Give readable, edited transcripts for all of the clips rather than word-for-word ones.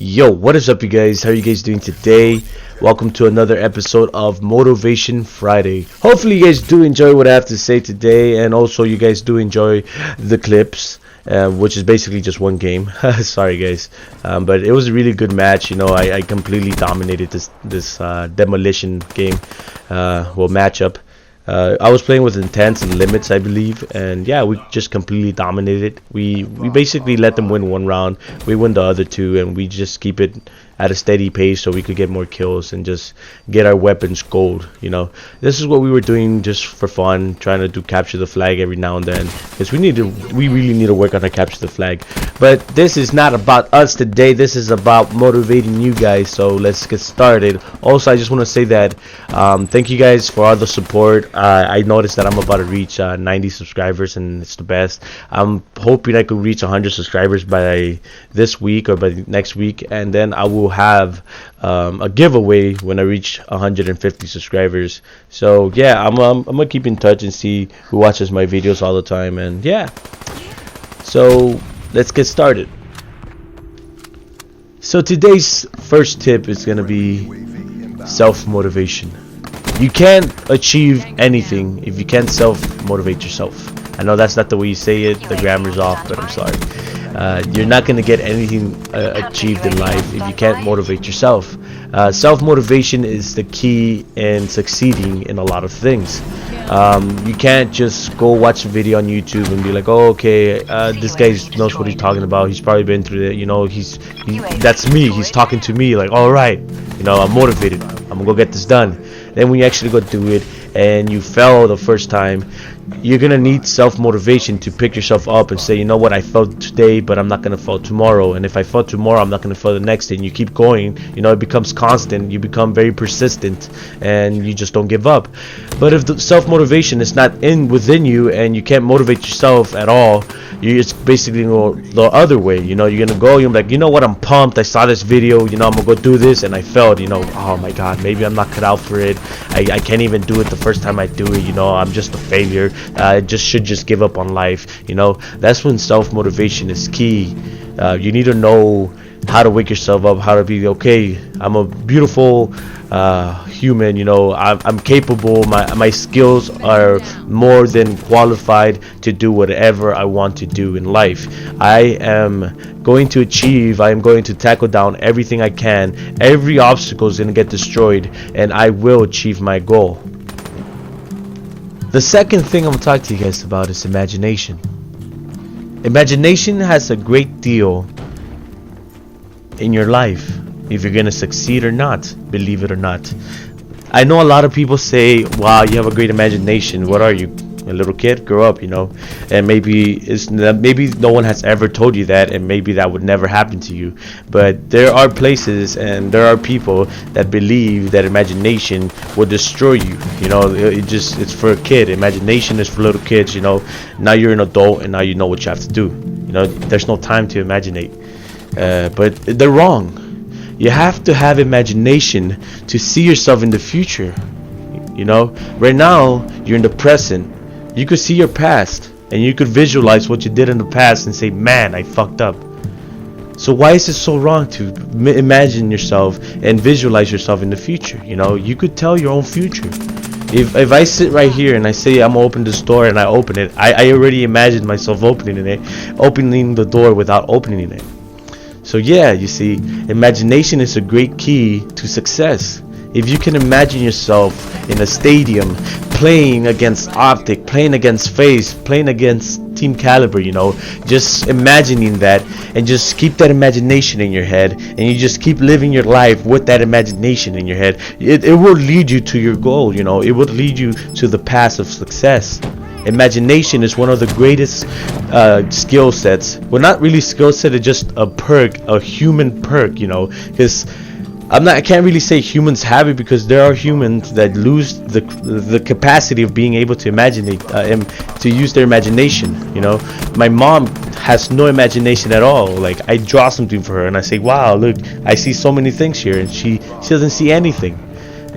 Yo, what is up, you guys? How are you guys doing today? Welcome to another episode of Motivation Friday. Hopefully you guys do enjoy what I have to say today, and also you guys do enjoy the clips, which is basically just one game. Sorry guys, but it was a really good match. You know, I completely dominated this demolition game, matchup. I was playing with intents and limits, I believe, and yeah, we just completely dominated. We basically let them win one round, we win the other two, and we just keep it at a steady pace so we could get more kills and just get our weapons gold. You know, this is what we were doing just for fun, trying to do capture the flag every now and then, because we really need to work on our capture the flag. But this is not about us today, this is about motivating you guys, so let's get started. Also, I just want to say that thank you guys for all the support. I noticed that I'm about to reach 90 subscribers, and it's the best. I'm hoping I could reach 100 subscribers by this week or by next week, and then I will have a giveaway when I reach 150 subscribers. So yeah, I'm gonna keep in touch and see who watches my videos all the time, and yeah, so let's get started. So today's first tip is gonna be self-motivation. You can't achieve anything if you can't self-motivate yourself. I know that's not the way you say it, the grammar's off, but I'm sorry. You're not going to get anything achieved in life if you can't motivate yourself. Self-motivation is the key in succeeding in a lot of things. You can't just go watch a video on YouTube and be like, oh, okay, this guy knows what he's talking about. He's probably been through it. You know, that's me. He's talking to me like, all right, you know, I'm motivated. I'm gonna go get this done. Then when you actually go do it and you fail the first time, you're gonna need self-motivation to pick yourself up and say, you know what, I failed today, but I'm not gonna fail tomorrow, and if I fail tomorrow, I'm not gonna fail the next day. And you keep going. You know, it becomes constant. You become very persistent, and you just don't give up. But if the self-motivation is not within you, and you can't motivate yourself at all, it's basically the other way. You know, you're gonna go, you're like, you know what, I'm pumped, I saw this video, you know, I'm gonna go do this, and I failed. You know, oh my god, maybe I'm not cut out for it. I can't even do it the first time I do it. You know, I'm just a failure. I should give up on life. You know, that's when self-motivation is key. You need to know how to wake yourself up, how to be okay. I'm a beautiful human. You know, I'm capable. My skills are more than qualified to do whatever I want to do in life. I am going to achieve. I am going to tackle down everything I can. Every obstacle is going to get destroyed, and I will achieve my goal. The second thing I'm going to talk to you guys about is imagination. Imagination has a great deal in your life, if you're going to succeed or not, believe it or not. I know a lot of people say, wow, you have a great imagination. What are you, a little kid? Grow up, you know. And maybe no one has ever told you that, and maybe that would never happen to you. But there are places and there are people that believe that imagination will destroy you. You know, it's for a kid. Imagination is for little kids. You know, now you're an adult and now you know what you have to do. You know, there's no time to imaginate. But they're wrong. You have to have imagination to see yourself in the future. You know, right now you're in the present. You could see your past, and you could visualize what you did in the past and say, man, I fucked up. So why is it so wrong to imagine yourself and visualize yourself in the future? You know, you could tell your own future. If I sit right here and I say I'm gonna open this door and I open it, I already imagined myself opening the door without opening it. So yeah, you see, imagination is a great key to success. If you can imagine yourself in a stadium playing against Optic, playing against FaZe, playing against Team Caliber, you know, just imagining that, and just keep that imagination in your head, and you just keep living your life with that imagination in your head, it will lead you to your goal. You know, it will lead you to the path of success. Imagination is one of the greatest skill sets. Well, not really skill set, it's just a perk, a human perk, you know, because I can't really say humans have it, because there are humans that lose the capacity of being able to to use their imagination. You know, my mom has no imagination at all. Like, I draw something for her and I say, wow, look, I see so many things here, and she doesn't see anything.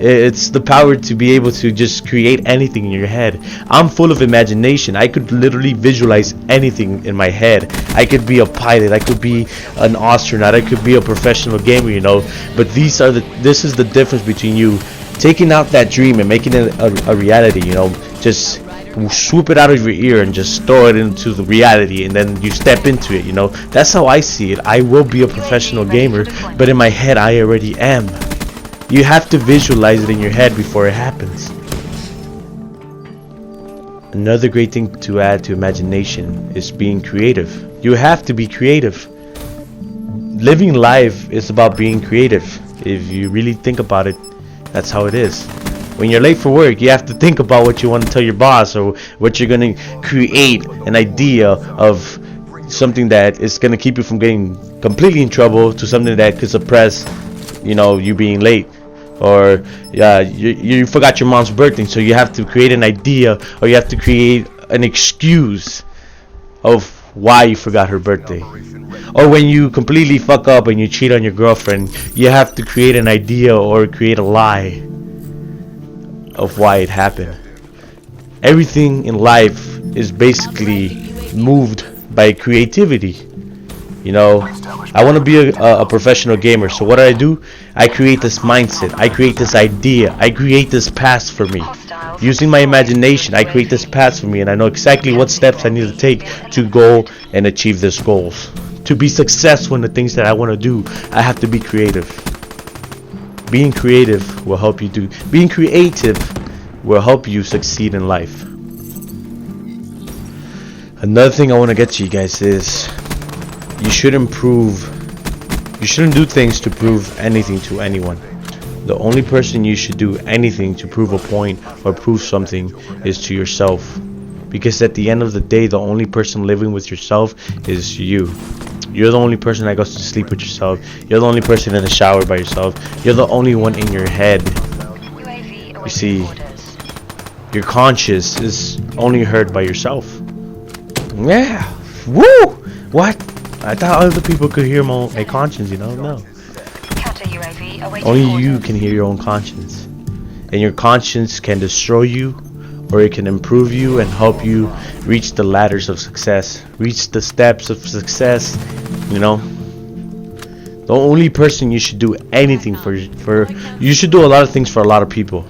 It's the power to be able to just create anything in your head. I'm full of imagination. I could literally visualize anything in my head. I could be a pilot, I could be an astronaut, I could be a professional gamer, you know. But this is the difference between you taking out that dream and making it a reality, you know. Just swoop it out of your ear and just throw it into the reality, and then you step into it, you know. That's how I see it. I will be a professional gamer, but in my head I already am. You have to visualize it in your head before it happens. Another great thing to add to imagination is being creative. You have to be creative. Living life is about being creative. If you really think about it, that's how it is. When you're late for work, you have to think about what you want to tell your boss, or what you're going to create an idea of something that is going to keep you from getting completely in trouble, to something that could suppress, you know, you being late. Or you forgot your mom's birthday, so you have to create an idea, or you have to create an excuse of why you forgot her birthday. Or when you completely fuck up and you cheat on your girlfriend, you have to create an idea or create a lie of why it happened. Everything in life is basically moved by creativity. You know, I want to be a professional gamer, so what do? I create this mindset, I create this idea, I create this path for me. Using my imagination, I create this path for me, and I know exactly what steps I need to take to go and achieve these goals. To be successful in the things that I want to do, I have to be creative. Being creative will help you do. Being creative will help you succeed in life. Another thing I want to get to you guys is, you shouldn't do things to prove anything to anyone. The only person you should do anything to prove a point or prove something is to yourself. Because at the end of the day, the only person living with yourself is you. You're the only person that goes to sleep with yourself. You're the only person in the shower by yourself. You're the only one in your head. You see, your conscience is only heard by yourself. Yeah. Woo! What? I thought other people could hear my conscience, you know? No. Only you can hear your own conscience. And your conscience can destroy you, or it can improve you and help you reach the ladders of success, reach the steps of success, you know. The only person you should do anything for you should do a lot of things for a lot of people.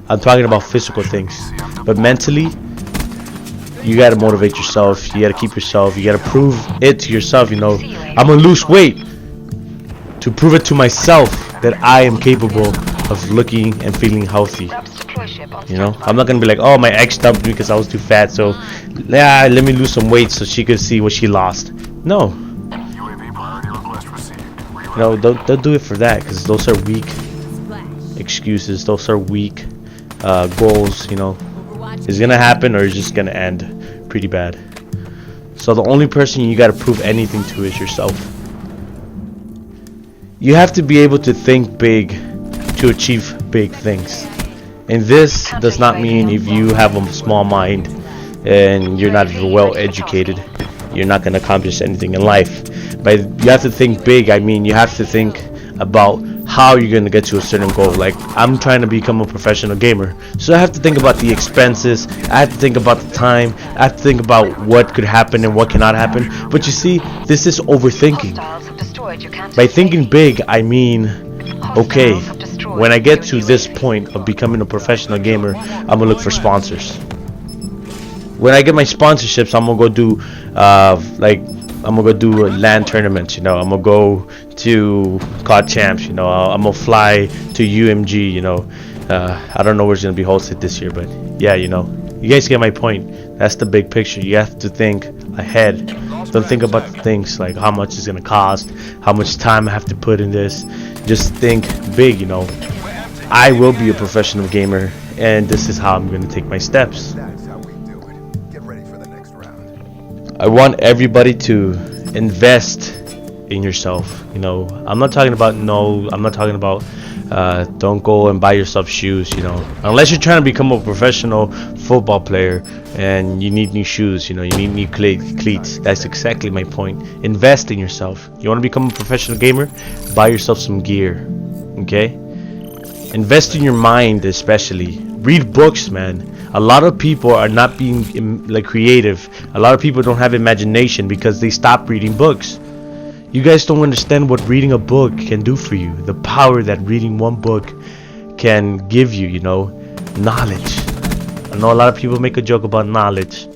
I'm talking about physical things, but mentally, you gotta motivate yourself. You gotta keep yourself. You gotta prove it to yourself. You know, I'm gonna lose weight to prove it to myself that I am capable of looking and feeling healthy. You know, I'm not gonna be like, oh, my ex dumped me because I was too fat, so yeah, let me lose some weight so she could see what she lost. No. No, don't do it for that, because those are weak excuses. Those are weak goals. You know, it's gonna happen or it's just gonna end pretty bad. So the only person you gotta prove anything to is yourself. You have to be able to think big to achieve big things. And this does not mean if you have a small mind and you're not well educated, you're not going to accomplish anything in life. But you have to think big. I mean, you have to think about how you're going to get to a certain goal. Like, I'm trying to become a professional gamer, so I have to think about the expenses, I have to think about the time, I have to think about what could happen and what cannot happen. But you see, this is overthinking. By thinking big, I mean, okay, when I get to this point of becoming a professional gamer, I'm gonna look for sponsors. When I get my sponsorships, I'm gonna go do I'm gonna go do LAN tournaments, you know. I'm gonna go to COD champs, you know. I'm gonna fly to UMG, you know. I don't know where it's gonna be hosted this year, but yeah, you know, you guys get my point. That's the big picture. You have to think ahead. Don't think about the things like how much it's gonna cost, how much time I have to put in this. Just think big, you know. I will be a professional gamer, and this is how I'm gonna take my steps. I want everybody to invest in yourself. You know, I'm not talking about don't go and buy yourself shoes, you know, unless you're trying to become a professional football player and you need new shoes, you know, you need new cleats. That's exactly my point. Invest in yourself. You want to become a professional gamer? Buy yourself some gear, okay? Invest in your mind, especially. Read books, man. A lot of people are not being like creative. A lot of people don't have imagination because they stop reading books. You guys don't understand what reading a book can do for you. The power that reading one book can give you, you know, knowledge. I know a lot of people make a joke about knowledge,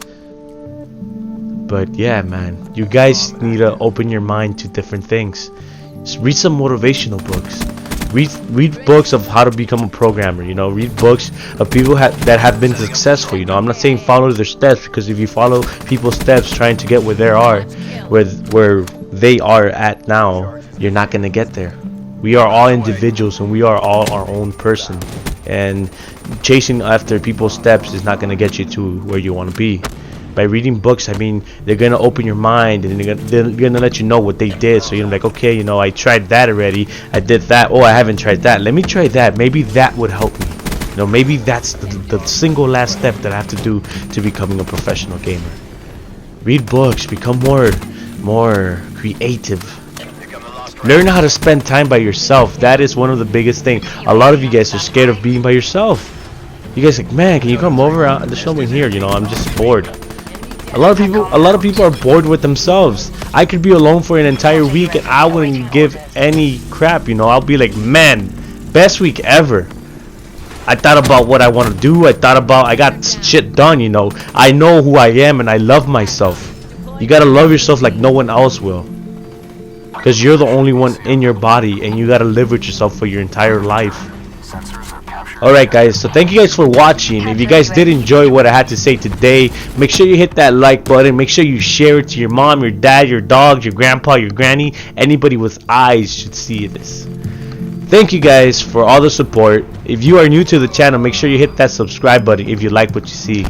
but yeah, man, you guys need to open your mind to different things. Just read some motivational books. Read books of how to become a programmer, you know. Read books of people that have been successful, you know. I'm not saying follow their steps, because if you follow people's steps trying to get where they are at now, you're not going to get there. We are all individuals, and we are all our own person, and chasing after people's steps is not going to get you to where you want to be. By reading books, I mean, they're going to open your mind, and they're gonna let you know what they did. So you're like, okay, you know, I tried that already, I did that, oh, I haven't tried that, let me try that, maybe that would help me. You know, maybe that's the single last step that I have to do to becoming a professional gamer. Read books, become more creative. Learn how to spend time by yourself. That is one of the biggest things. A lot of you guys are scared of being by yourself. You guys are like, man, can you come over out the show me here? You know, I'm just bored. A lot of people are bored with themselves. I could be alone for an entire week and I wouldn't give any crap, you know. I'll be like, man, best week ever. I thought about what I want to do. I got shit done, you know. I know who I am and I love myself. You gotta love yourself like no one else will, because you're the only one in your body, and you gotta live with yourself for your entire life. Alright guys, so thank you guys for watching. If you guys did enjoy what I had to say today, make sure you hit that like button. Make sure you share it to your mom, your dad, your dog, your grandpa, your granny. Anybody with eyes should see this. Thank you guys for all the support. If you are new to the channel, make sure you hit that subscribe button if you like what you see.